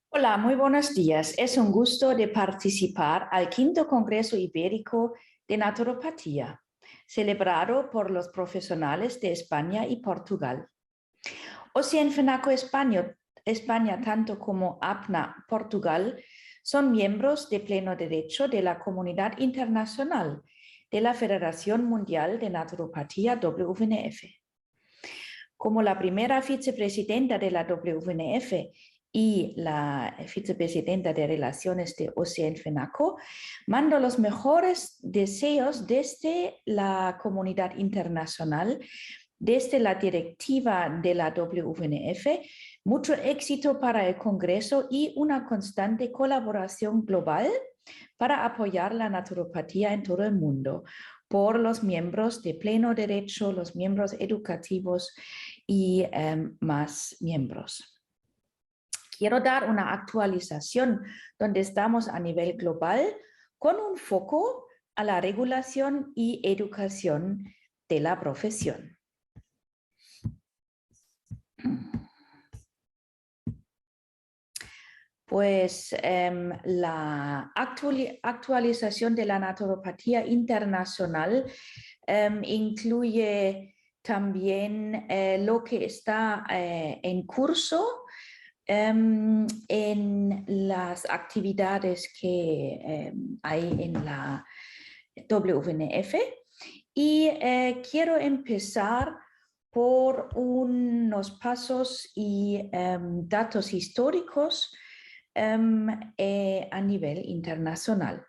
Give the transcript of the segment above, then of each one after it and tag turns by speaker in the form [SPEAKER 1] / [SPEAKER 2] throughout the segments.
[SPEAKER 1] Hola, muy buenos días. Es un gusto de participar al quinto Congreso Ibérico de Naturopatía, celebrado por los profesionales de España y Portugal. Oceanfenaco España, tanto como APNA Portugal, son miembros de pleno derecho de la comunidad internacional de la Federación Mundial de Naturopatía WNF. Como la primera vicepresidenta de la WNF y la vicepresidenta de Relaciones de Oceanfenaco, mando los mejores deseos desde la comunidad internacional, desde la directiva de la WNF, mucho éxito para el Congreso y una constante colaboración global para apoyar la naturopatía en todo el mundo por los miembros de pleno derecho, los miembros educativos y más miembros. Quiero dar una actualización donde estamos a nivel global con un foco a la regulación y educación de la profesión. Pues la actualización de la naturopatía internacional incluye también lo que está en curso en las actividades que hay en la WNF y quiero empezar por unos pasos y datos históricos a nivel internacional.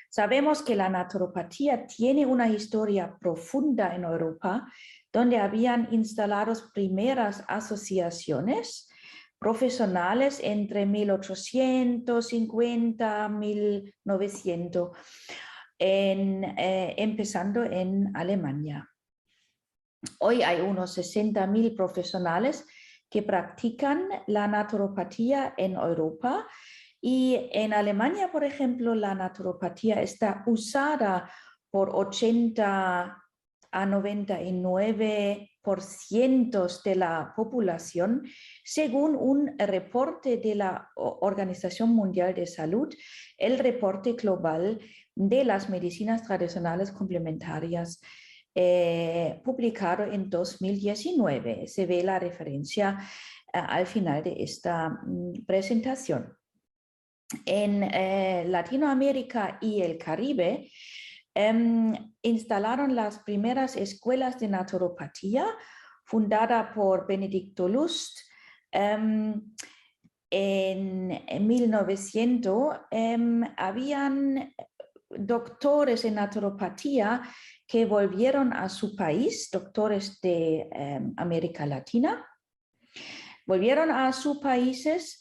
[SPEAKER 1] Sabemos que la naturopatía tiene una historia profunda en Europa, donde habían instalado primeras asociaciones profesionales entre 1850 y 1900, empezando en Alemania. Hoy hay unos 60.000 profesionales que practican la naturopatía en Europa y en Alemania, por ejemplo, la naturopatía está usada por 80 a 99% de la población, según un reporte de la Organización Mundial de Salud, el reporte global de las medicinas tradicionales complementarias publicado en 2019. Se ve la referencia al final de esta presentación. En Latinoamérica y el Caribe instalaron las primeras escuelas de naturopatía fundada por Benedicto Lust en 1900. Habían doctores en naturopatía que volvieron a su país, doctores de América Latina, volvieron a sus países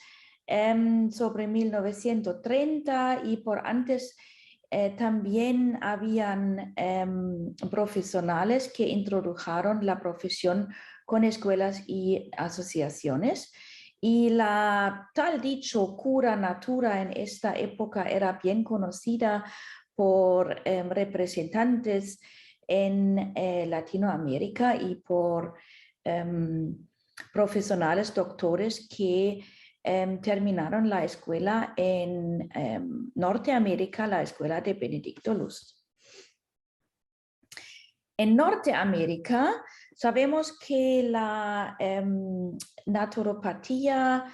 [SPEAKER 1] sobre 1930 y por antes también habían profesionales que introdujeron la profesión con escuelas y asociaciones. Y la tal dicho cura natura en esta época era bien conocida por representantes en Latinoamérica y por profesionales, doctores que terminaron la escuela en Norteamérica, la escuela de Benedicto Lust. En Norteamérica sabemos que la naturopatía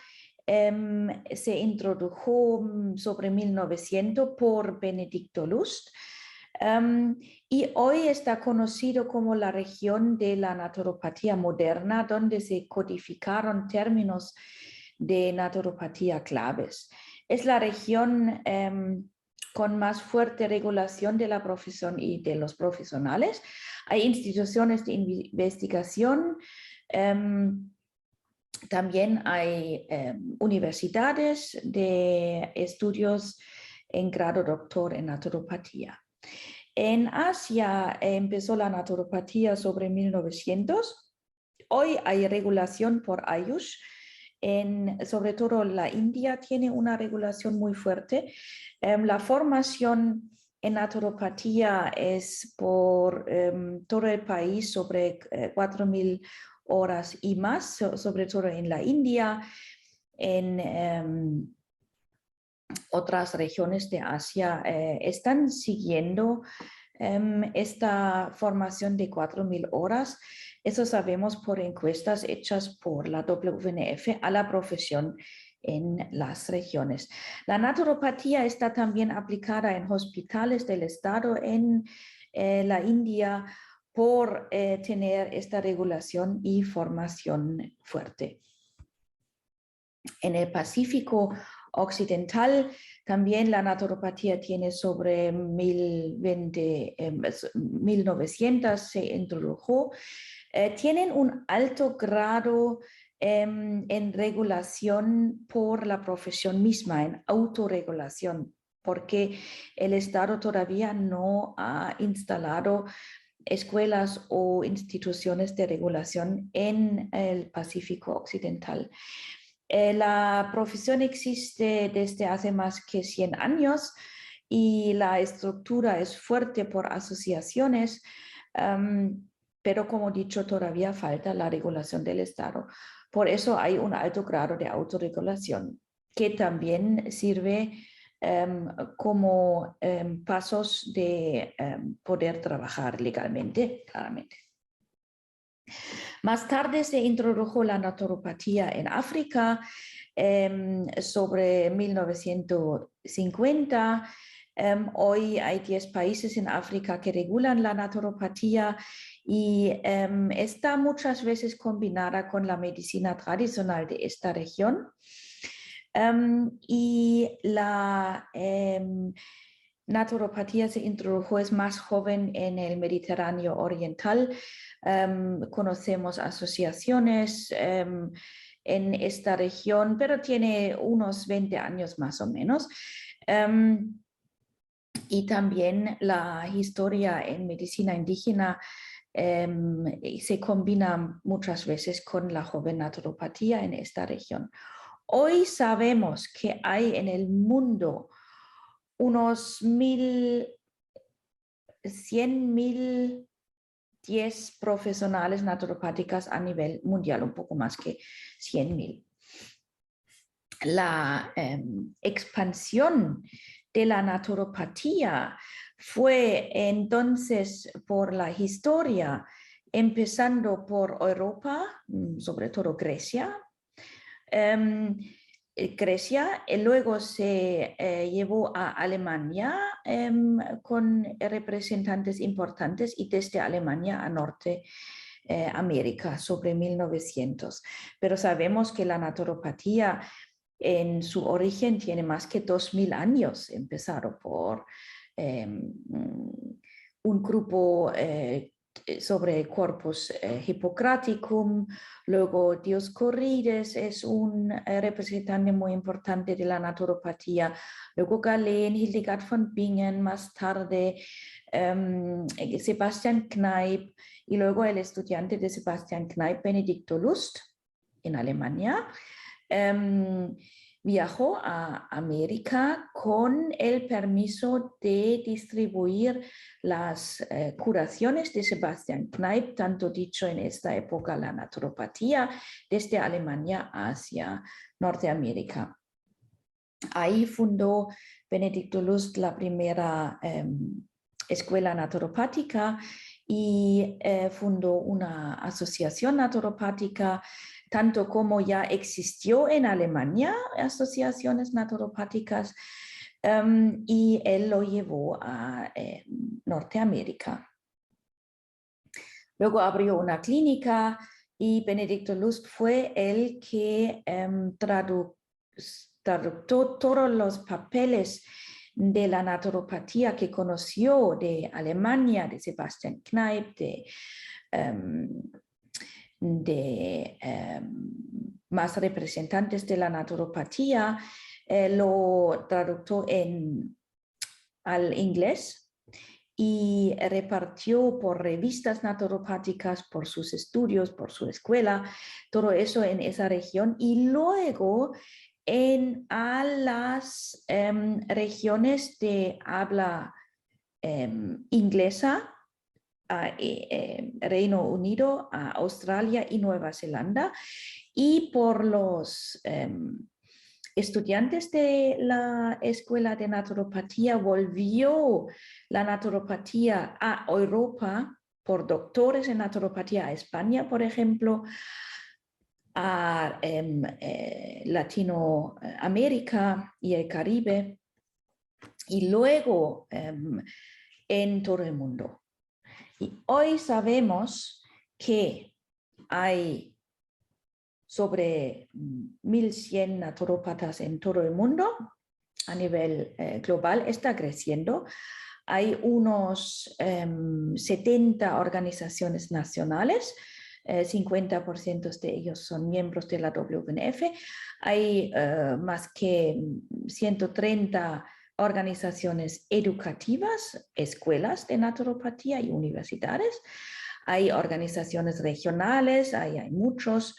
[SPEAKER 1] se introdujo sobre 1900 por Benedicto Lust y hoy está conocido como la región de la naturopatía moderna, donde se codificaron términos de naturopatía claves. Es la región con más fuerte regulación de la profesión y de los profesionales. Hay instituciones de investigación, también hay universidades de estudios en grado doctor en naturopatía. En Asia empezó la naturopatía sobre 1900. Hoy hay regulación por Ayush. Sobre todo la India tiene una regulación muy fuerte. La formación en naturopatía es por todo el país sobre 4.000 horas y más, sobre todo en la India. en otras regiones de Asia están siguiendo esta formación de 4.000 horas. Eso sabemos por encuestas hechas por la WNF a la profesión en las regiones. La naturopatía está también aplicada en hospitales del Estado en la India por tener esta regulación y formación fuerte. En el Pacífico Occidental también la naturopatía tiene sobre 1900 se introdujo. Tienen un alto grado en regulación por la profesión misma, en autorregulación, porque el Estado todavía no ha instalado escuelas o instituciones de regulación en el Pacífico Occidental. La profesión existe desde hace más que 100 años y la estructura es fuerte por asociaciones, pero como dicho, todavía falta la regulación del Estado. Por eso hay un alto grado de autorregulación que también sirve como pasos de poder trabajar legalmente, claramente. Más tarde se introdujo la naturopatía en África sobre 1950. Hoy hay 10 países en África que regulan la naturopatía y está muchas veces combinada con la medicina tradicional de esta región. Y la naturopatía se introdujo, es más joven en el Mediterráneo Oriental. Conocemos asociaciones en esta región, pero tiene unos 20 años más o menos. Y también la historia en medicina indígena se combina muchas veces con la joven naturopatía en esta región. Hoy sabemos que hay en el mundo unos 100.000 10 profesionales naturopáticas a nivel mundial, un poco más que 100.000. La expansión de la naturopatía fue entonces por la historia, empezando por Europa, sobre todo Grecia, luego se llevó a Alemania con representantes importantes y desde Alemania a Norteamérica sobre 1900. Pero sabemos que la naturopatía en su origen tiene más que 2.000 años, empezaron por un grupo sobre Corpus Hippocraticum, luego Dioscorides es un representante muy importante de la naturopatía, luego Galen, Hildegard von Bingen, más tarde Sebastian Kneipp y luego el estudiante de Sebastian Kneipp, Benedicto Lust, en Alemania. Viajó a América con el permiso de distribuir las curaciones de Sebastian Kneipp, tanto dicho en esta época la naturopatía, desde Alemania hacia Norteamérica. Ahí fundó Benedicto Lust la primera escuela naturopática y fundó una asociación naturopática, tanto como ya existió en Alemania asociaciones naturopáticas, y él lo llevó a Norteamérica. Luego abrió una clínica y Benedicto Lust fue el que tradujo todos los papeles de la naturopatía que conoció de Alemania, de Sebastian Kneipp, de más representantes de la naturopatía, lo tradujo al inglés y repartió por revistas naturopáticas, por sus estudios, por su escuela, todo eso en esa región y luego a las regiones de habla inglesa, a Reino Unido, a Australia y Nueva Zelanda. y por los estudiantes de la Escuela de Naturopatía. Volvió la naturopatía a Europa por doctores en naturopatía a España, por ejemplo, a Latinoamérica y el Caribe, y luego en todo el mundo. Y hoy sabemos que hay sobre 1.100 naturópatas en todo el mundo. A nivel global está creciendo. Hay unos 70 organizaciones nacionales, 50% de ellos son miembros de la WNF. Hay más que 130 organizaciones educativas, escuelas de naturopatía y universidades. Hay organizaciones regionales, hay muchos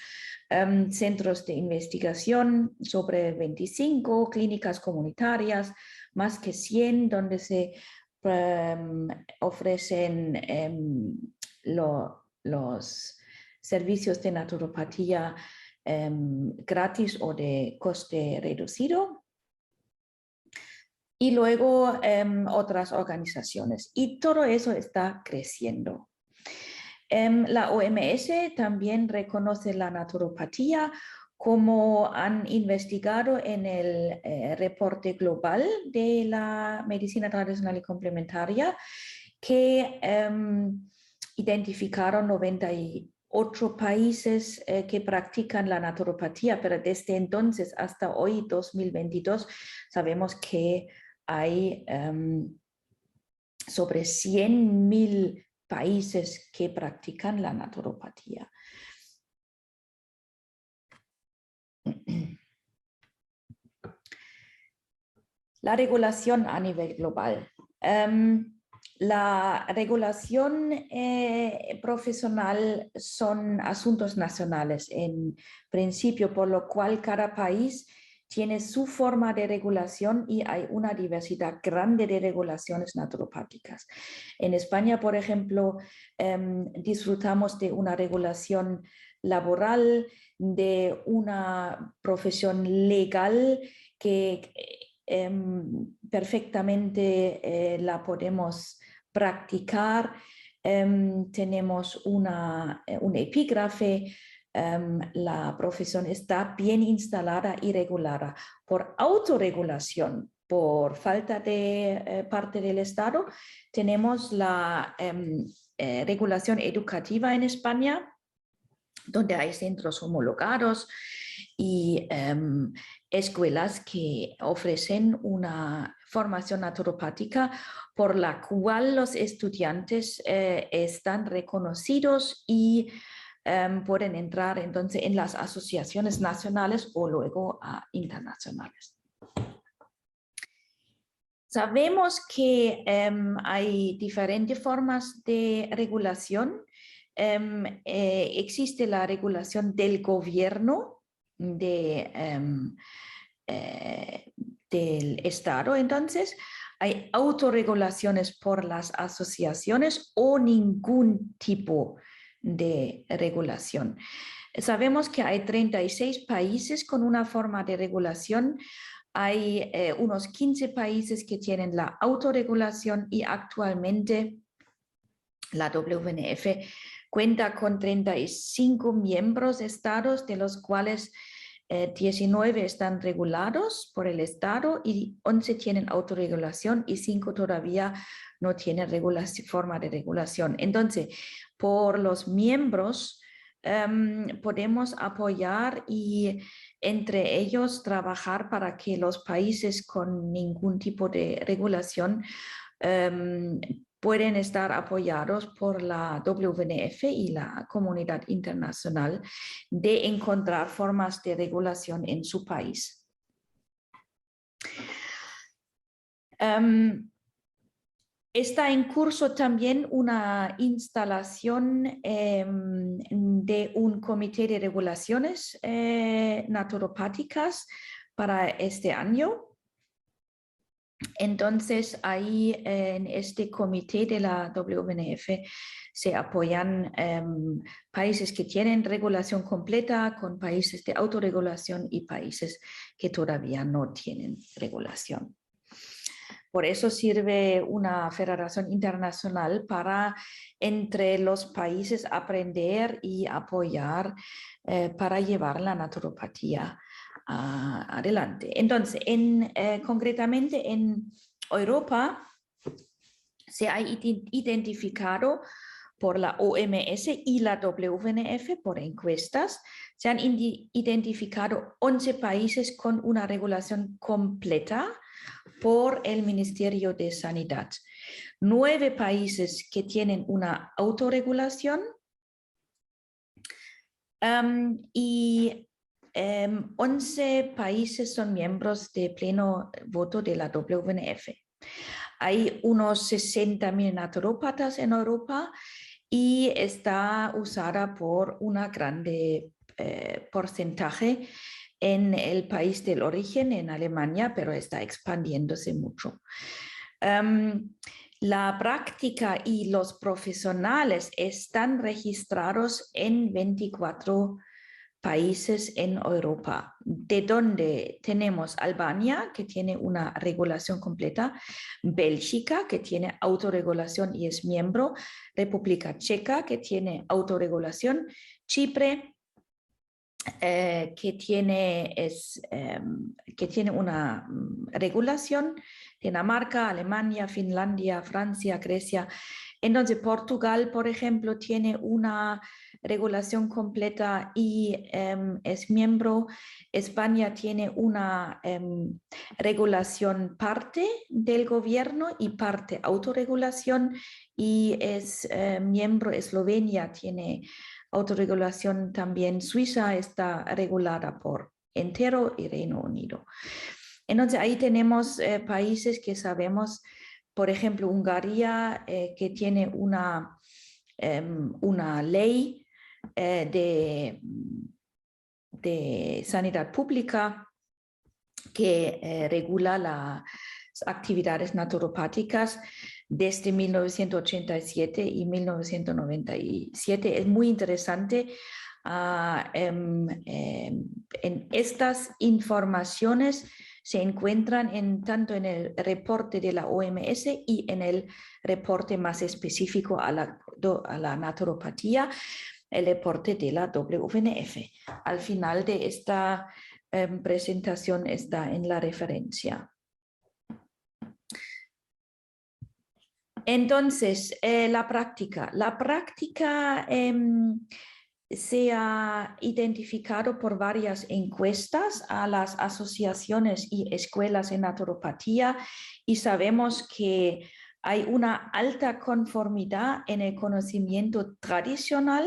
[SPEAKER 1] centros de investigación, sobre 25 clínicas comunitarias, más que 100, donde se ofrecen los servicios de naturopatía gratis o de coste reducido. Y luego otras organizaciones. Y todo eso está creciendo. La OMS también reconoce la naturopatía, como han investigado en el reporte global de la medicina tradicional y complementaria, que identificaron 98 países que practican la naturopatía, pero desde entonces hasta hoy, 2022, sabemos que hay sobre 100.000 países que practican la naturopatía. La regulación a nivel global. La regulación profesional son asuntos nacionales en principio, por lo cual cada país tiene su forma de regulación y hay una diversidad grande de regulaciones naturopáticas. En España, por ejemplo, disfrutamos de una regulación laboral, de una profesión legal que perfectamente la podemos practicar. Tenemos un epígrafe. La profesión está bien instalada y regulada. Por autorregulación, por falta de parte del Estado, tenemos la regulación educativa en España, donde hay centros homologados y escuelas que ofrecen una formación naturopática por la cual los estudiantes están reconocidos y pueden entrar entonces en las asociaciones nacionales o luego internacionales. Sabemos que hay diferentes formas de regulación. Existe la regulación del gobierno del Estado, entonces hay autorregulaciones por las asociaciones o ningún tipo de regulación. Sabemos que hay 36 países con una forma de regulación. Hay unos 15 países que tienen la autorregulación y actualmente la WNF cuenta con 35 miembros de estados, de los cuales 19 están regulados por el Estado y 11 tienen autorregulación y 5 todavía no tienen forma de regulación. Entonces, por los miembros podemos apoyar y entre ellos trabajar para que los países con ningún tipo de regulación pueden estar apoyados por la WNF y la comunidad internacional de encontrar formas de regulación en su país. Está en curso también una instalación de un comité de regulaciones naturopáticas para este año. Entonces, ahí en este comité de la WNF se apoyan países que tienen regulación completa con países de autorregulación y países que todavía no tienen regulación. Por eso sirve una federación internacional para entre los países aprender y apoyar para llevar la naturopatía adelante. Entonces, concretamente en Europa se ha identificado por la OMS y la WNF por encuestas, se han identificado 11 países con una regulación completa por el Ministerio de Sanidad. 9 países que tienen una autorregulación y 11 países son miembros de pleno voto de la WNF. Hay unos 60.000 naturópatas en Europa y está usada por una grande porcentaje en el país del origen, en Alemania, pero está expandiéndose mucho. La práctica y los profesionales están registrados en 24 países en Europa, de donde tenemos Albania, que tiene una regulación completa, Bélgica, que tiene autorregulación y es miembro, República Checa, que tiene autorregulación, Chipre, que tiene una regulación, Dinamarca, Alemania, Finlandia, Francia, Grecia. Entonces, Portugal, por ejemplo, tiene una regulación completa y es miembro. España tiene una regulación parte del gobierno y parte autorregulación y es miembro. Eslovenia tiene autorregulación también. Suiza está regulada por entero y Reino Unido. Entonces ahí tenemos países que sabemos, por ejemplo, Hungría, que tiene una ley de sanidad pública que regula las actividades naturopáticas desde 1987 y 1997. Es muy interesante. En estas informaciones se encuentran tanto en el reporte de la OMS y en el reporte más específico a la naturopatía, el reporte de la WNF. Al final de esta presentación está en la referencia. Entonces, la práctica. La práctica se ha identificado por varias encuestas a las asociaciones y escuelas en naturopatía y sabemos que hay una alta conformidad en el conocimiento tradicional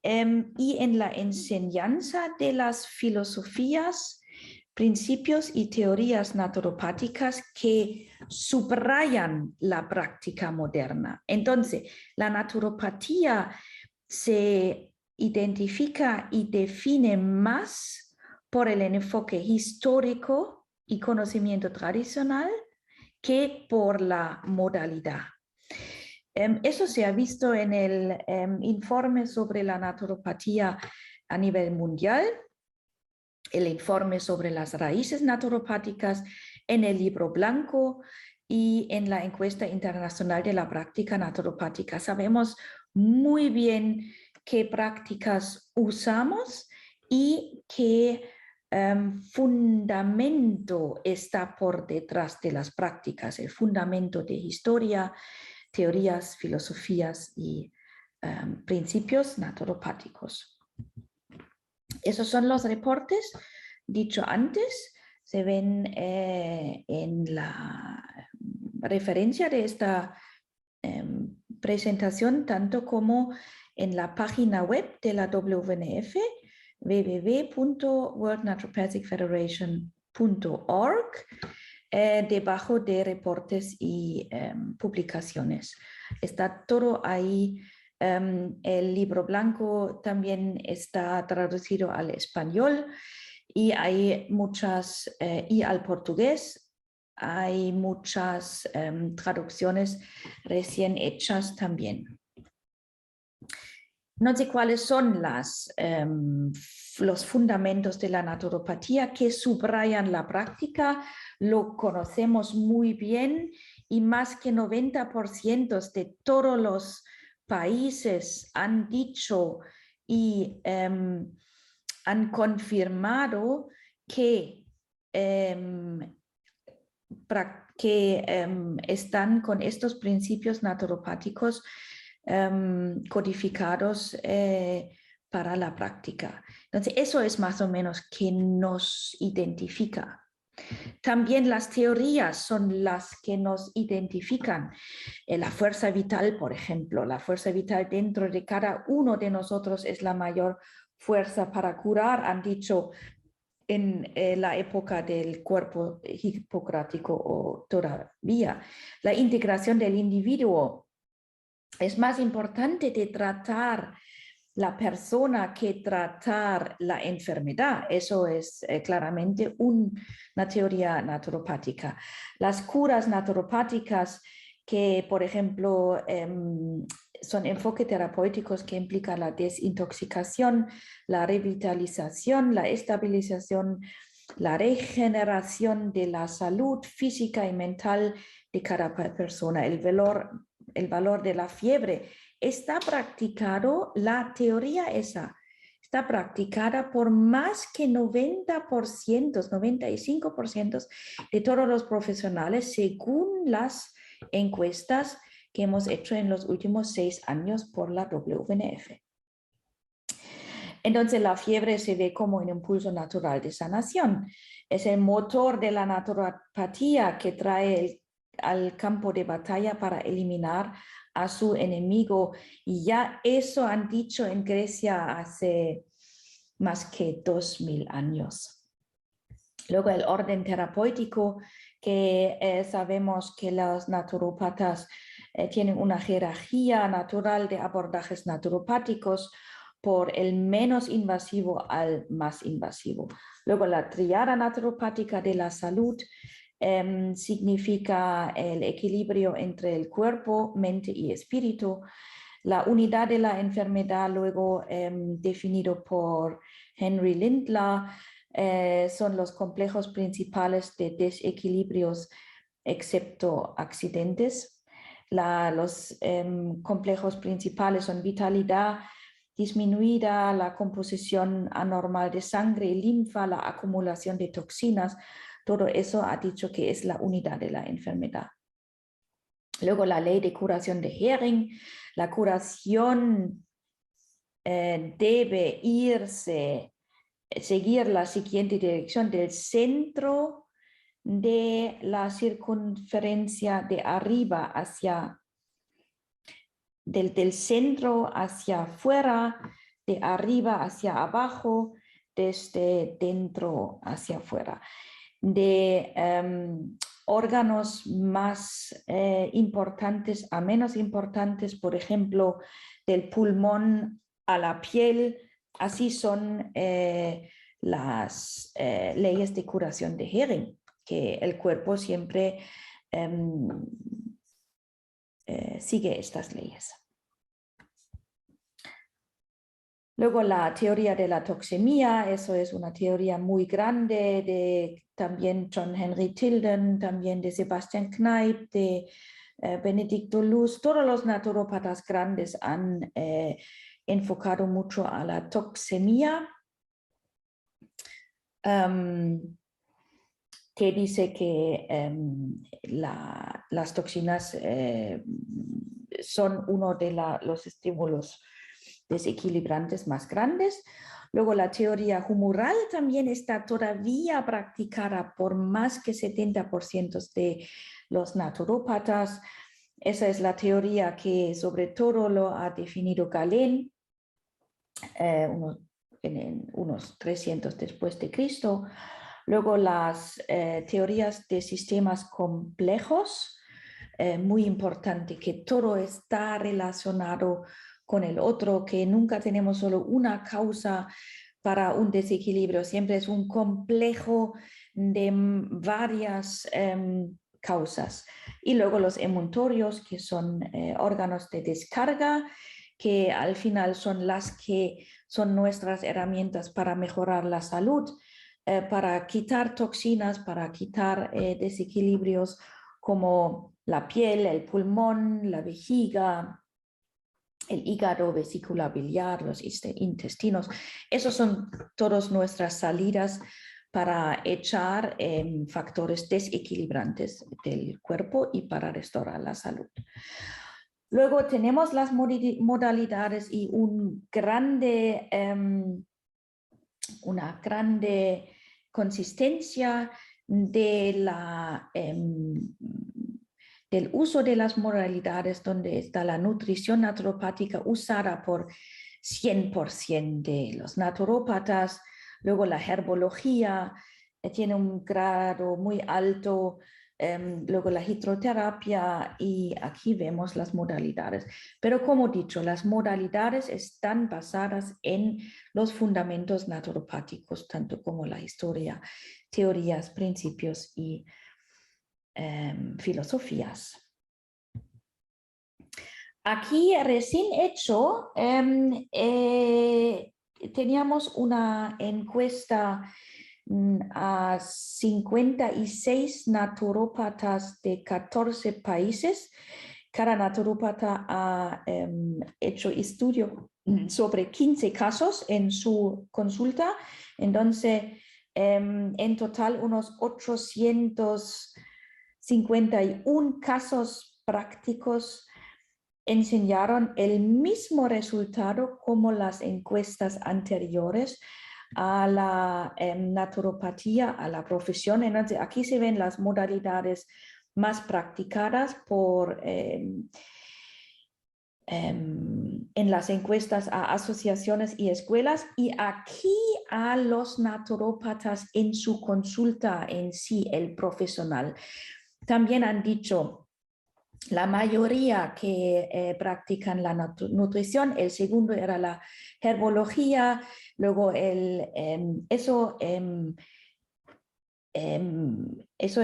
[SPEAKER 1] y en la enseñanza de las filosofías, principios y teorías naturopáticas que subrayan la práctica moderna. Entonces, la naturopatía se identifica y define más por el enfoque histórico y conocimiento tradicional que por la modalidad. Eso se ha visto en el informe sobre la naturopatía a nivel mundial, el informe sobre las raíces naturopáticas, en el libro blanco y en la encuesta internacional de la práctica naturopática. Sabemos muy bien qué prácticas usamos y qué fundamento está por detrás de las prácticas, el fundamento de historia, teorías, filosofías y principios naturopáticos. Esos son los reportes, dicho antes, se ven en la referencia de esta presentación, tanto como en la página web de la WNF, www.worldnaturopathicfederation.org, debajo de reportes y publicaciones. Está todo ahí. El libro blanco también está traducido al español y hay muchas, y al portugués. hay muchas traducciones recién hechas también. No sé cuáles son los fundamentos de la naturopatía que subrayan la práctica, lo conocemos muy bien y más que 90% de todos los países han dicho y han confirmado que están con estos principios naturopáticos codificados para la práctica. Entonces, eso es más o menos que nos identifica. También las teorías son las que nos identifican. La fuerza vital, por ejemplo, la fuerza vital dentro de cada uno de nosotros es la mayor fuerza para curar, han dicho en la época del cuerpo hipocrático o todavía. La integración del individuo es más importante de tratar la persona que tratar la enfermedad. Eso es claramente una teoría naturopática. Las curas naturopáticas que, por ejemplo, son enfoques terapéuticos que implican la desintoxicación, la revitalización, la estabilización, la regeneración de la salud física y mental de cada persona, el valor de la fiebre. Está practicado, la teoría esa, está practicada por más que 90%, 95% de todos los profesionales según las encuestas que hemos hecho en los últimos 6 años por la WNF. Entonces la fiebre se ve como un impulso natural de sanación. Es el motor de la naturopatía que trae al campo de batalla para eliminar a su enemigo. Y ya eso han dicho en Grecia hace más que 2000 años. Luego el orden terapéutico, que sabemos que los naturópatas tienen una jerarquía natural de abordajes naturopáticos por el menos invasivo al más invasivo. Luego la triada naturopática de la salud significa el equilibrio entre el cuerpo, mente y espíritu. La unidad de la enfermedad, luego definido por Henry Lindlar, son los complejos principales de desequilibrios excepto accidentes. Los complejos principales son vitalidad disminuida, la composición anormal de sangre y linfa, la acumulación de toxinas. Todo eso ha dicho que es la unidad de la enfermedad. Luego la ley de curación de Hering. La curación debe seguir la siguiente dirección del centro de la circunferencia de arriba hacia, del centro hacia afuera, de arriba hacia abajo, desde dentro hacia afuera. De órganos más importantes a menos importantes, por ejemplo, del pulmón a la piel. Así son las leyes de curación de Hering, que el cuerpo siempre sigue estas leyes. Luego la teoría de la toxemia, eso es una teoría muy grande de también John Henry Tilden, también de Sebastian Kneipp, de Benedicto Luz. Todos los naturópatas grandes han enfocado mucho a la toxemia, que dice que las toxinas son uno de los estímulos desequilibrantes más grandes. Luego la teoría humoral también está todavía practicada por más que 70% de los naturópatas. Esa es la teoría que sobre todo lo ha definido Galen en unos 300 después de Cristo. Luego las teorías de sistemas complejos, muy importante que todo está relacionado con el otro, que nunca tenemos solo una causa para un desequilibrio. Siempre es un complejo de varias causas. Y luego los emuntorios, que son órganos de descarga, que al final son las que son nuestras herramientas para mejorar la salud, para quitar toxinas, para quitar desequilibrios como la piel, el pulmón, la vejiga, el hígado, vesícula biliar, los intestinos. Esos son todas nuestras salidas para echar factores desequilibrantes del cuerpo y para restaurar la salud. Luego tenemos las modalidades y una grande consistencia del uso de las modalidades, donde está la nutrición naturopática usada por 100% de los naturópatas. Luego la herbología tiene un grado muy alto. Luego la hidroterapia, y aquí vemos las modalidades. Pero como he dicho, las modalidades están basadas en los fundamentos naturopáticos, tanto como la historia, teorías, principios y filosofías. Aquí recién hecho, teníamos una encuesta a 56 naturópatas de 14 países. Cada naturópata ha hecho estudio sobre 15 casos en su consulta. Entonces, en total unos 851 casos prácticos enseñaron el mismo resultado como las encuestas anteriores a la naturopatía, a la profesión. Entonces, aquí se ven las modalidades más practicadas en las encuestas a asociaciones y escuelas, y aquí a los naturópatas en su consulta en sí, el profesional. También han dicho la mayoría que practican la nutrición. El segundo era la herbología. Luego eso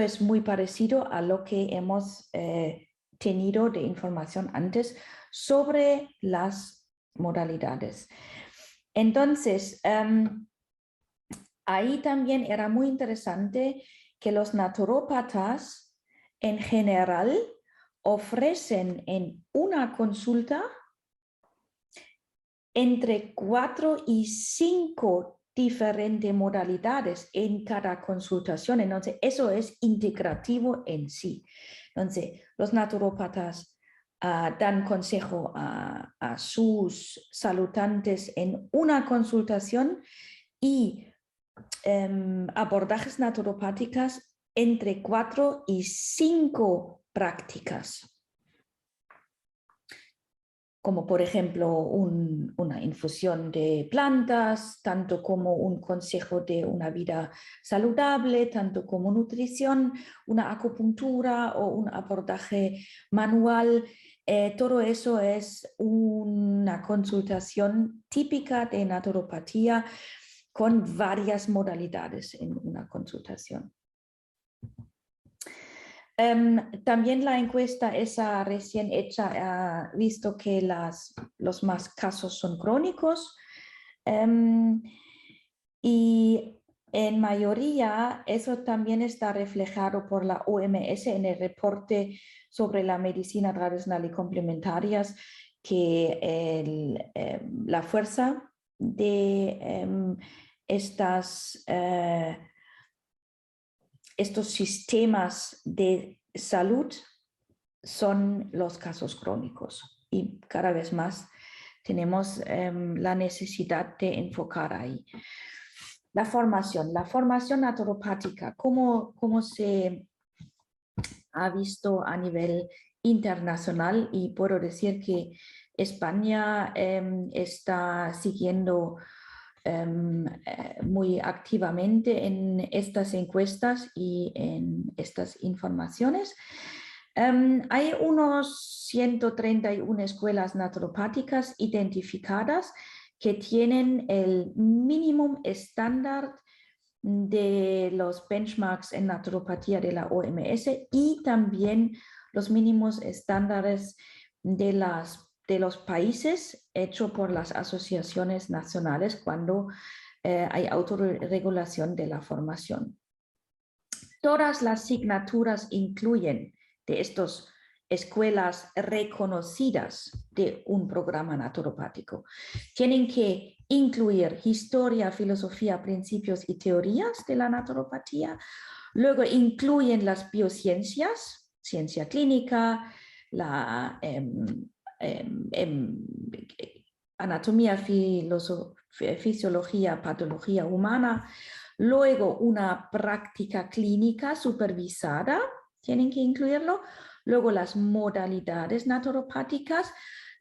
[SPEAKER 1] es muy parecido a lo que hemos tenido de información antes sobre las modalidades. Entonces, ahí también era muy interesante que los naturópatas en general ofrecen en una consulta entre 4 y 5 diferentes modalidades en cada consultación. Entonces, eso es integrativo en sí. Entonces, los naturópatas dan consejo a sus saludantes en una consultación, y abordajes naturopáticas entre 4 y 5 prácticas, como por ejemplo una infusión de plantas, tanto como un consejo de una vida saludable, tanto como nutrición, una acupuntura o un abordaje manual. Todo eso es una consultación típica de naturopatía con varias modalidades en una consultación. También la encuesta esa recién hecha ha visto que los más casos son crónicos, y en mayoría eso también está reflejado por la OMS en el reporte sobre la medicina tradicional y complementarias, que la fuerza de estos sistemas de salud son los casos crónicos, y cada vez más tenemos la necesidad de enfocar ahí. La formación naturopática, ¿cómo se ha visto a nivel internacional? Y puedo decir que España está siguiendo muy activamente en estas encuestas y en estas informaciones. Hay unos 131 escuelas naturopáticas identificadas que tienen el mínimo estándar de los benchmarks en naturopatía de la OMS y también los mínimos estándares de los países hechos por las asociaciones nacionales cuando hay autorregulación de la formación. Todas las asignaturas incluyen de estas escuelas reconocidas de un programa naturopático. Tienen que incluir historia, filosofía, principios y teorías de la naturopatía. Luego incluyen las biociencias, ciencia clínica, la anatomía, fisiología, patología humana. Luego una práctica clínica supervisada, tienen que incluirlo. Luego las modalidades naturopáticas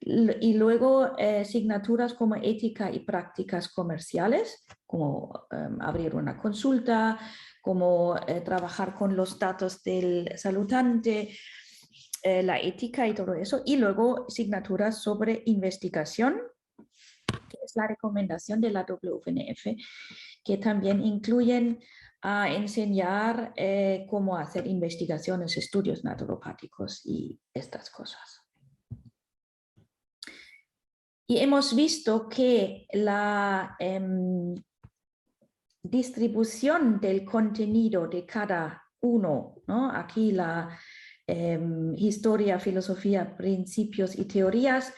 [SPEAKER 1] y luego asignaturas como ética y prácticas comerciales, como abrir una consulta, como trabajar con los datos del saludante, la ética y todo eso. Y luego asignaturas sobre investigación, que es la recomendación de la WNF, que también incluyen a enseñar cómo hacer investigaciones, estudios naturopáticos y estas cosas. Y hemos visto que la distribución del contenido de cada uno, ¿no? Aquí la historia, filosofía, principios y teorías,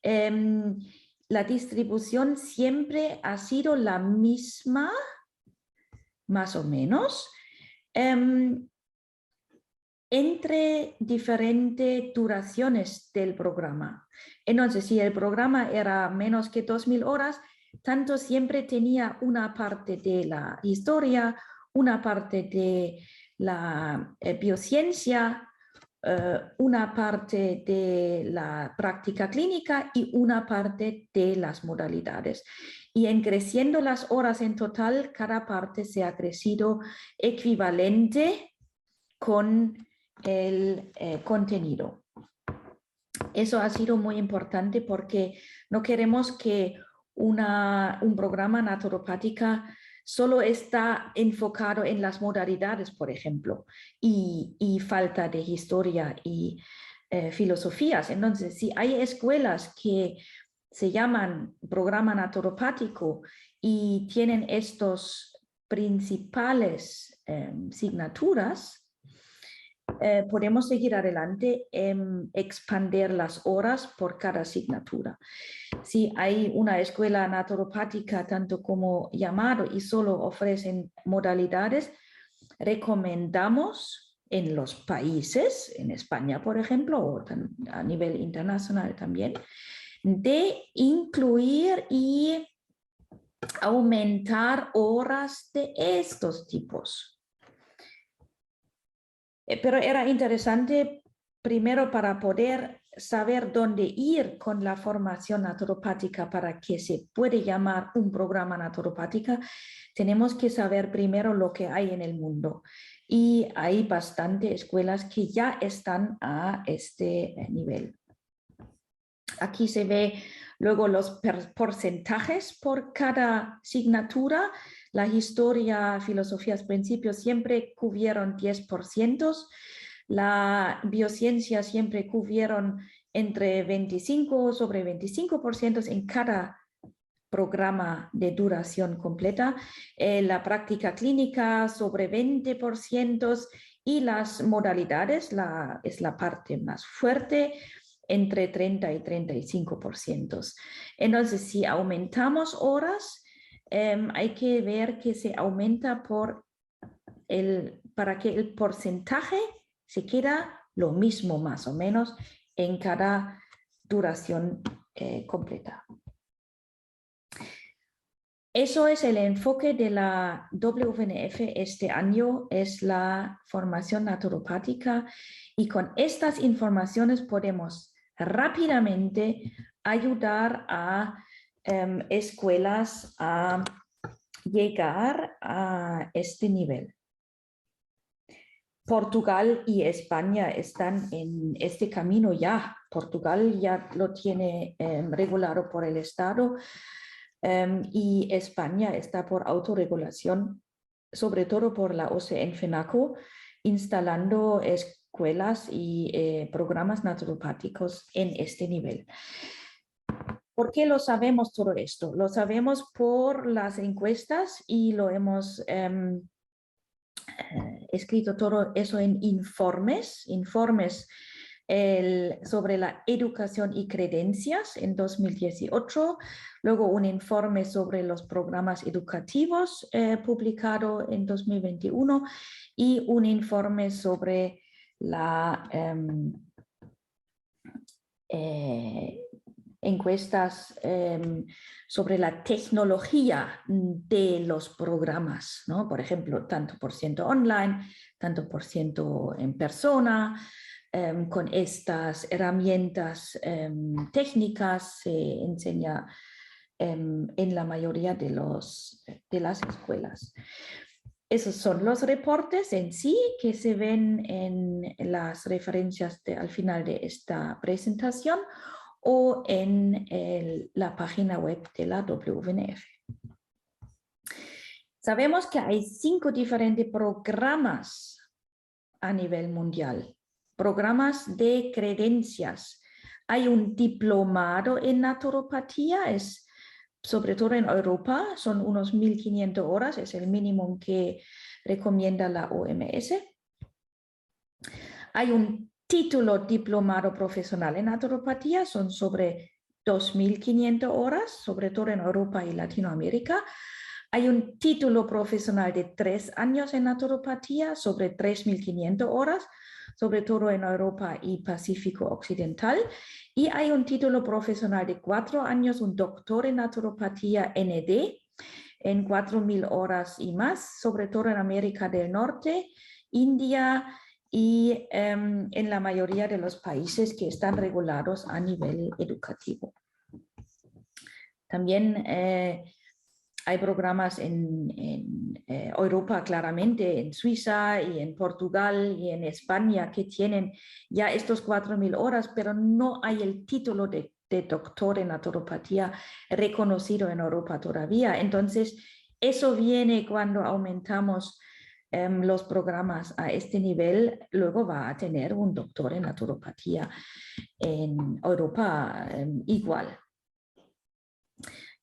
[SPEAKER 1] la distribución siempre ha sido la misma, más o menos, entre diferentes duraciones del programa. Entonces, si el programa era menos que 2000 horas, tanto siempre tenía una parte de la historia, una parte de la biociencia, una parte de la práctica clínica y una parte de las modalidades. Y en creciendo las horas en total, cada parte se ha crecido equivalente con el contenido. Eso ha sido muy importante porque no queremos que un programa naturopática solo está enfocado en las modalidades, por ejemplo, y falta de historia y filosofías. Entonces, si hay escuelas que se llaman programa naturopático y tienen estos principales asignaturas, podemos seguir adelante en expandir las horas por cada asignatura. Si hay una escuela naturopática, tanto como llamado, y solo ofrecen modalidades, recomendamos en los países, en España, por ejemplo, o a nivel internacional también, de incluir y aumentar horas de estos tipos. Pero era interesante primero para poder saber dónde ir con la formación naturopática para que se puede llamar un programa naturopática. Tenemos que saber primero lo que hay en el mundo. Y hay bastantes escuelas que ya están a este nivel. Aquí se ve luego los porcentajes por cada asignatura. La historia, filosofías, principios siempre cubrieron 10%. La biociencia siempre cubrieron entre 25 sobre 25% en cada programa de duración completa. La práctica clínica sobre 20% y las modalidades es la parte más fuerte, entre 30 y 35%. Entonces, si aumentamos horas, hay que ver que se aumenta para que el porcentaje se queda lo mismo más o menos en cada duración completa. Eso es el enfoque de la WNF este año, es la formación naturopática, y con estas informaciones podemos rápidamente ayudar a escuelas a llegar a este nivel. Portugal y España están en este camino ya. Portugal ya lo tiene regulado por el Estado. y España está por autorregulación, sobre todo por la OCE-FENACO, instalando escuelas y programas naturopáticos en este nivel. ¿Por qué lo sabemos todo esto? Lo sabemos por las encuestas y lo hemos escrito todo eso en informes sobre la educación y creencias en 2018, luego un informe sobre los programas educativos publicado en 2021 y un informe sobre la encuestas sobre la tecnología de los programas, ¿no? Por ejemplo, tanto por ciento online, tanto por ciento en persona. Con estas herramientas técnicas se enseña en la mayoría de las escuelas. Esos son los reportes en sí que se ven en las referencias al final de esta presentación o en la página web de la WNF. Sabemos que hay 5 diferentes programas a nivel mundial, programas de creencias. Hay un diplomado en naturopatía, es sobre todo en Europa, son unos 1.500 horas, es el mínimo que recomienda la OMS. Hay un título diplomado profesional en naturopatía, son sobre 2.500 horas, sobre todo en Europa y Latinoamérica. Hay un título profesional de 3 años en naturopatía, sobre 3.500 horas, sobre todo en Europa y Pacífico Occidental. Y hay un título profesional de 4 años, un doctor en naturopatía ND, en 4.000 horas y más, sobre todo en América del Norte, India y en la mayoría de los países que están regulados a nivel educativo. También hay programas en Europa, claramente, en Suiza y en Portugal y en España que tienen ya estos 4.000 horas, pero no hay el título de doctor en naturopatía reconocido en Europa todavía. Entonces, eso viene cuando aumentamos los programas a este nivel, luego va a tener un doctor en naturopatía en Europa igual.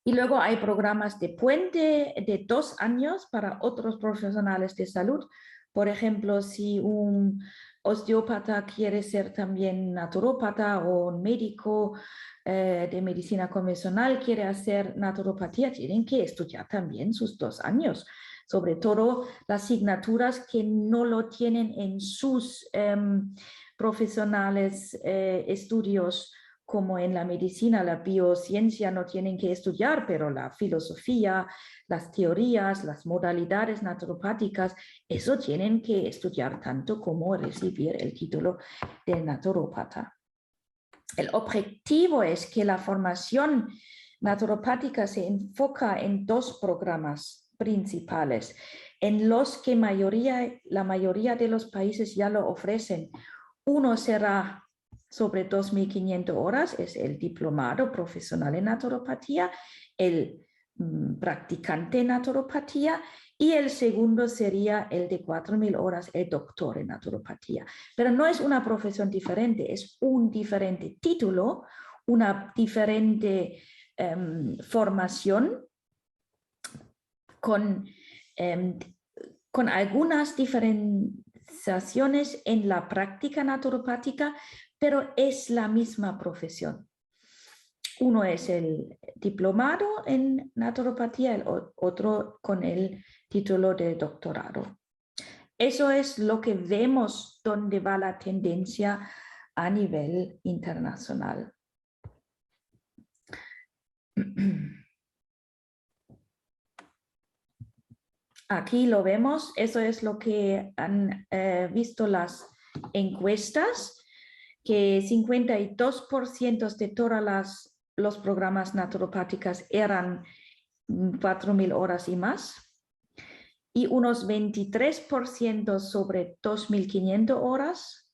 [SPEAKER 1] Y luego hay programas de puente de 2 años para otros profesionales de salud. Por ejemplo, si un osteópata quiere ser también naturópata o un médico de medicina convencional quiere hacer naturopatía, tienen que estudiar también sus 2 años. Sobre todo las asignaturas que no lo tienen en sus profesionales estudios, como en la medicina, la biociencia no tienen que estudiar, pero la filosofía, las teorías, las modalidades naturopáticas, eso tienen que estudiar tanto como recibir el título de naturópata. El objetivo es que la formación naturopática se enfoca en 2 programas principales, en los que la mayoría de los países ya lo ofrecen. Uno será sobre 2.500 horas, es el diplomado profesional en naturopatía, el practicante en naturopatía, y el segundo sería el de 4.000 horas, el doctor en naturopatía. Pero no es una profesión diferente, es un diferente título, una diferente formación con algunas diferenciaciones en la práctica naturopática, pero es la misma profesión. Uno es el diplomado en naturopatía, el otro con el título de doctorado. Eso es lo que vemos donde va la tendencia a nivel internacional. Aquí lo vemos, eso es lo que han visto las encuestas, que 52% de todos los programas naturopáticos eran 4.000 horas y más, y unos 23% sobre 2.500 horas,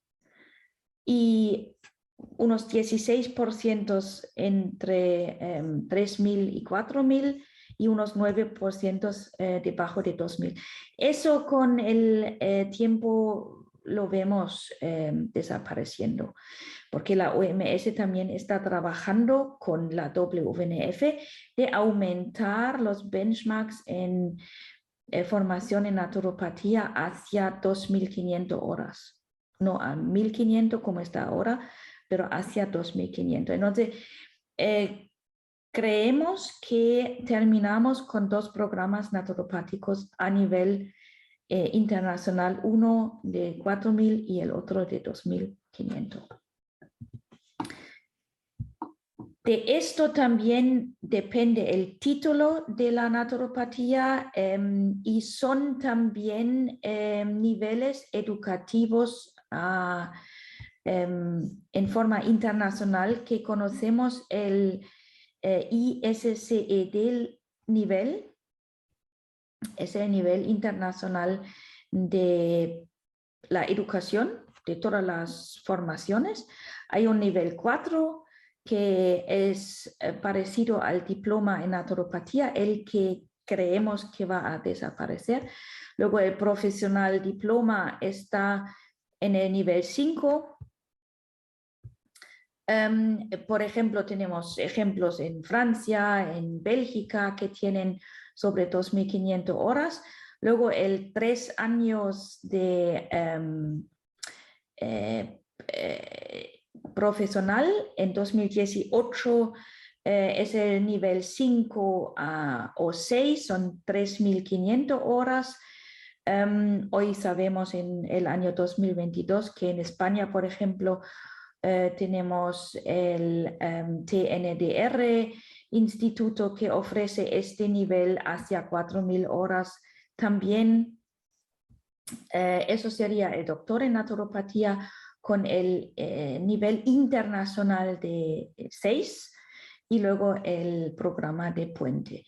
[SPEAKER 1] y unos 16% entre 3.000 y 4.000 y unos 9% debajo de 2.000. Eso con el tiempo lo vemos desapareciendo, porque la OMS también está trabajando con la WNF de aumentar los benchmarks en formación en naturopatía hacia 2.500 horas, no a 1.500 como está ahora, pero hacia 2.500. Entonces, creemos que terminamos con 2 programas naturopáticos a nivel internacional, uno de 4.000 y el otro de 2.500. De esto también depende el título de la naturopatía y son también niveles educativos en forma internacional que conocemos el ISCED nivel, es el nivel internacional de la educación de todas las formaciones. Hay un nivel 4 que es parecido al diploma en naturopatía, el que creemos que va a desaparecer. Luego el profesional diploma está en el nivel 5. Por ejemplo, tenemos ejemplos en Francia, en Bélgica, que tienen sobre 2.500 horas. Luego el 3 años de profesional en 2018 es el nivel 5 o 6, son 3.500 horas. Hoy sabemos en el año 2022 que en España, por ejemplo, tenemos el TNDR Instituto que ofrece este nivel hacia 4.000 horas. También eso sería el doctor en naturopatía con el nivel internacional de 6 y luego el programa de puente.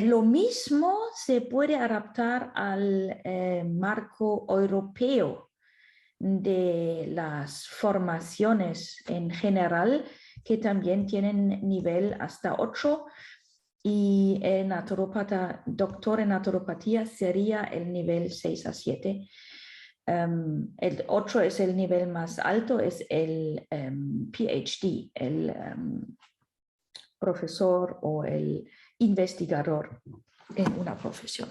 [SPEAKER 1] Lo mismo se puede adaptar al marco europeo de las formaciones en general, que también tienen nivel hasta 8, y el doctor en naturopatía sería el nivel 6 a 7. El 8 es el nivel más alto, es el PhD, el profesor o el investigador en una profesión.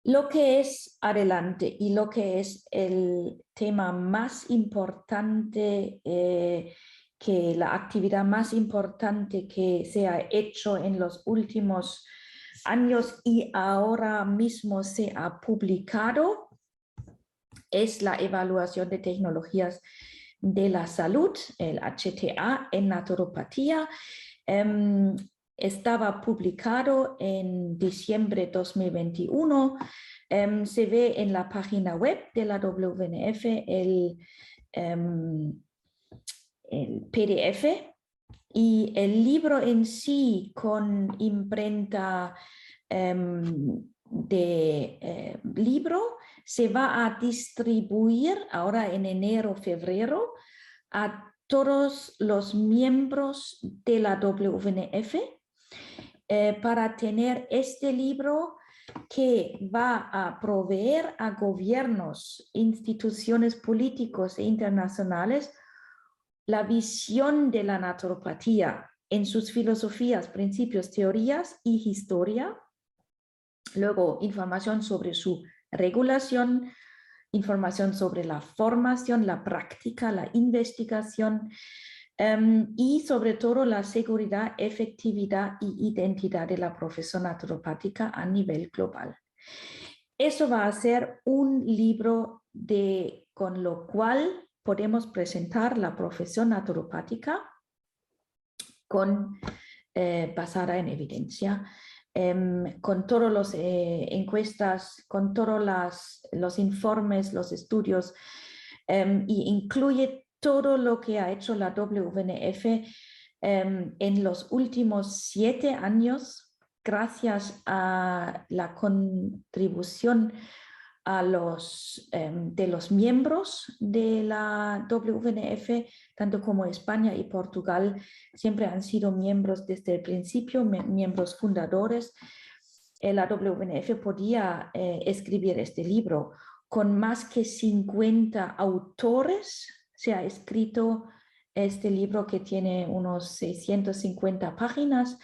[SPEAKER 1] Lo que es adelante y lo que es el tema más importante, que la actividad más importante que se ha hecho en los últimos años y ahora mismo se ha publicado, es la evaluación de tecnologías de la salud, el HTA, en naturopatía. Estaba publicado en diciembre de 2021. Se ve en la página web de la WNF el PDF y el libro en sí con imprenta de libro se va a distribuir ahora en enero, febrero a todos los miembros de la WNF para tener este libro que va a proveer a gobiernos, instituciones políticos e internacionales la visión de la naturopatía en sus filosofías, principios, teorías y historia. Luego, información sobre su regulación, información sobre la formación, la práctica, la investigación y sobre todo la seguridad, efectividad y identidad de la profesión naturopática a nivel global. Eso va a ser un libro con lo cual podemos presentar la profesión naturopática basada en evidencia, con todas las encuestas, con todos los informes, los estudios, y incluye todo lo que ha hecho la WNF en los últimos 7 años, gracias a la contribución de los miembros de la WNF, tanto como España y Portugal siempre han sido miembros desde el principio, miembros fundadores. La WNF podía escribir este libro. Con más que 50 autores se ha escrito este libro que tiene unos 650 páginas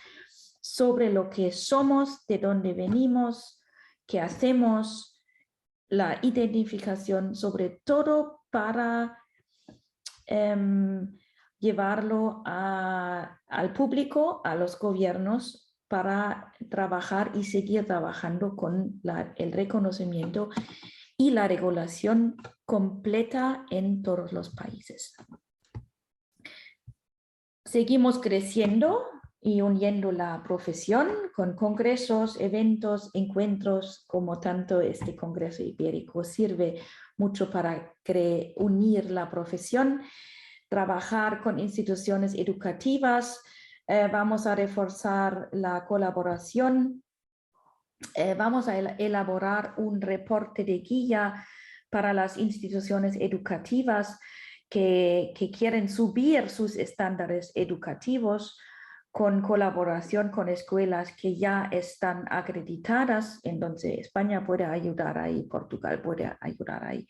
[SPEAKER 1] sobre lo que somos, de dónde venimos, qué hacemos, la identificación, sobre todo para llevarlo al público, a los gobiernos, para trabajar y seguir trabajando con el reconocimiento y la regulación completa en todos los países. Seguimos creciendo y uniendo la profesión con congresos, eventos, encuentros, como tanto este Congreso Ibérico sirve mucho para unir la profesión, trabajar con instituciones educativas, vamos a reforzar la colaboración, vamos a elaborar un reporte de guía para las instituciones educativas que quieren subir sus estándares educativos con colaboración con escuelas que ya están acreditadas. Entonces España puede ayudar ahí, Portugal puede ayudar ahí.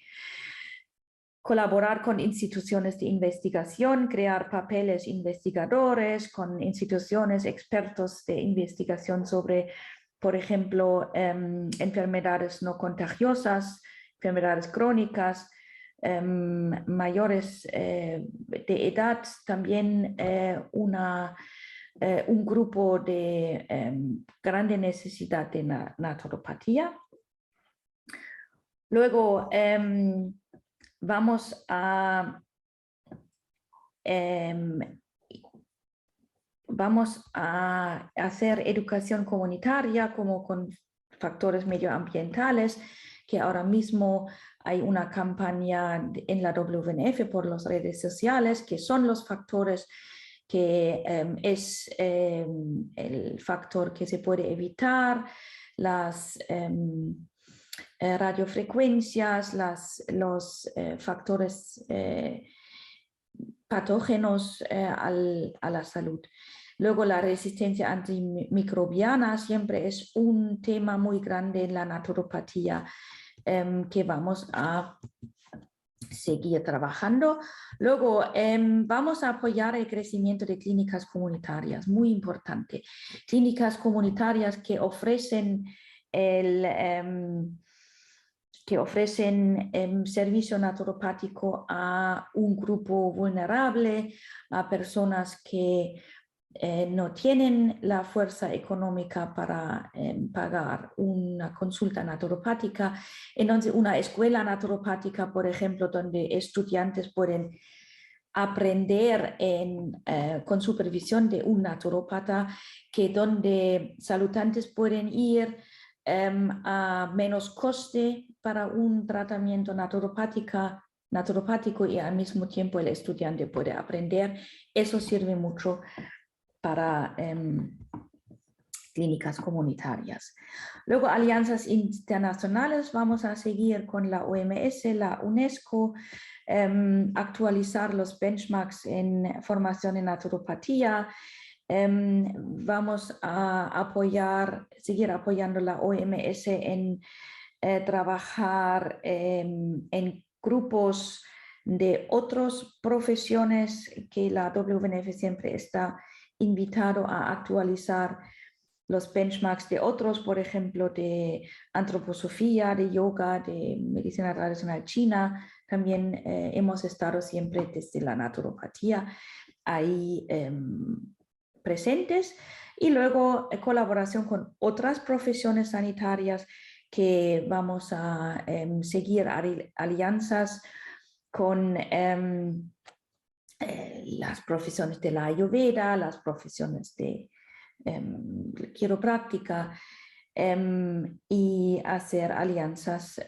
[SPEAKER 1] Colaborar con instituciones de investigación, crear papeles investigadores con instituciones, expertos de investigación sobre, por ejemplo, enfermedades no contagiosas, enfermedades crónicas, mayores de edad, también un grupo de grande necesidad de naturopatía. Luego vamos a hacer educación comunitaria como con factores medioambientales, que ahora mismo hay una campaña en la WNF por las redes sociales, que son los factores que es el factor que se puede evitar, las radiofrecuencias, los factores patógenos a la salud. Luego la resistencia antimicrobiana siempre es un tema muy grande en la naturopatía que vamos a seguir trabajando. Luego vamos a apoyar el crecimiento de clínicas comunitarias, muy importante. Clínicas comunitarias que ofrecen servicio naturopático a un grupo vulnerable, a personas que no tienen la fuerza económica para pagar una consulta naturopática. Entonces, una escuela naturopática, por ejemplo, donde estudiantes pueden aprender con supervisión de un naturópata, donde saludantes pueden ir a menos coste para un tratamiento naturopático y al mismo tiempo el estudiante puede aprender. Eso sirve mucho para clínicas comunitarias. Luego, alianzas internacionales, vamos a seguir con la OMS, la UNESCO, actualizar los benchmarks en formación en naturopatía. Vamos a seguir apoyando la OMS en trabajar en grupos de otras profesiones que la WNF siempre está invitado a actualizar los benchmarks de otros, por ejemplo, de antroposofía, de yoga, de medicina tradicional china. También hemos estado siempre desde la naturopatía ahí presentes. Y luego colaboración con otras profesiones sanitarias que vamos a seguir alianzas con las profesiones de la Ayurveda, las profesiones de quiropráctica y hacer alianzas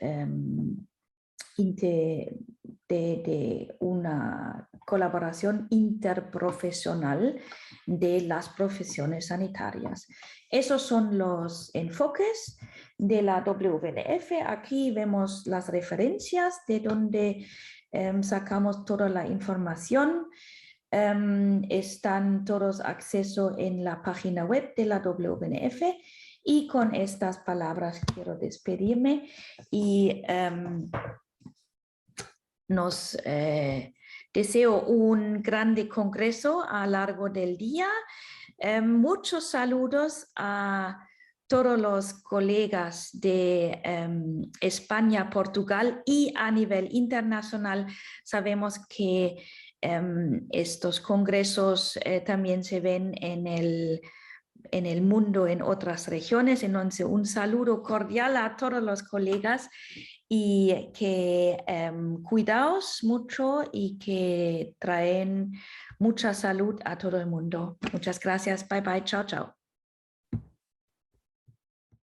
[SPEAKER 1] de una colaboración interprofesional de las profesiones sanitarias. Esos son los enfoques de la WNF. Aquí vemos las referencias de donde sacamos toda la información. Están todos acceso en la página web de la WNF. Y con estas palabras quiero despedirme y nos deseo un grande congreso a lo largo del día. Muchos saludos a todos los colegas de España, Portugal y a nivel internacional. Sabemos que estos congresos también se ven en el mundo, en otras regiones. Entonces, un saludo cordial a todos los colegas y que cuidaos mucho y que traen mucha salud a todo el mundo. Muchas gracias. Bye, bye. Chao, chao.